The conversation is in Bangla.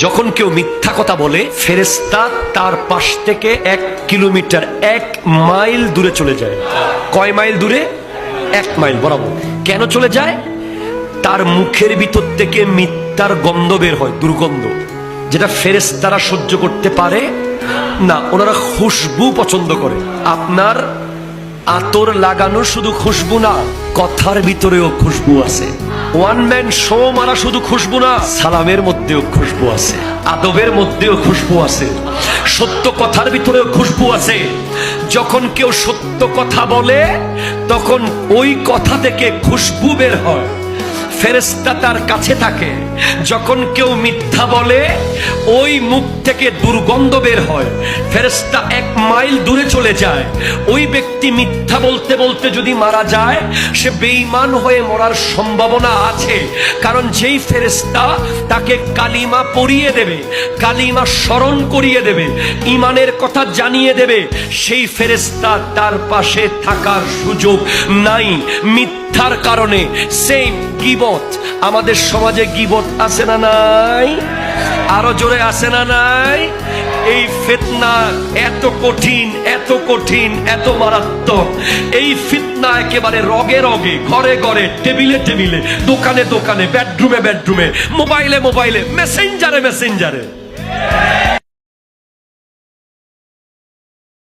যখন কেউ মিথ্যা কথা বলে, ফেরেশতা তার পাশ থেকে 1 কিলোমিটার 1 মাইল দূরে চলে যায়। কয় মাইল দূরে? 1 মাইল বরাবর। কেন চলে যায়? তার মুখের ভিতর থেকে মিথ্যার গন্ধ বের হয়, দুর্গন্ধ, যেটা ফেরেশতারা সহ্য করতে পারে না। ওনারা খুশবু পছন্দ করে। আপনার আতর লাগানো শুধু খুশবু না, কথার ভিতরেও খুশবু আছে। ওয়ান ম্যান শো মারা শুধু খুশবু না, সালামের মধ্যেও খুশবু আছে, আদবের মধ্যেও খুশবু আছে, সত্য কথার ভিতরেও খুশবু আছে। যখন কেউ সত্য কথা বলে তখন ওই কথা থেকে খুশবু বের হয়, ফেরেশতা তার কাছে থাকে। যখন কেউ মিথ্যা বলে ওই মুখ থেকে দুর্গন্ধ বের হয়, ফেরেশতা 1 মাইল দূরে চলে যায়। ওই ব্যক্তি মিথ্যা বলতে বলতে যদি মারা যায়, সে বেঈমান হয়ে মরার সম্ভাবনা আছে। কারণ যেই ফেরেশতা তাকে কালিমা পড়িয়ে দেবে, কালিমা স্মরণ করিয়ে দেবে, ঈমানের কথা জানিয়ে দেবে, সেই ফেরেশতা তার পাশে থাকার সুযোগ নাই মিথ্যার কারণে। সেই গীবত, আমাদের সমাজে গীবত আছে না নাই? আরো জোরে আছে না নাই? এই ফিতনা এত কঠিন, এত কঠিন, এত মারাত্মক। এই ফিতনা একেবারে রগে রগে, ঘরে ঘরে, টেবিলে টেবিলে, দোকানে দোকানে, বেডরুমে বেডরুমে, মোবাইলে মোবাইলে, মেসেঞ্জারে মেসেঞ্জারে।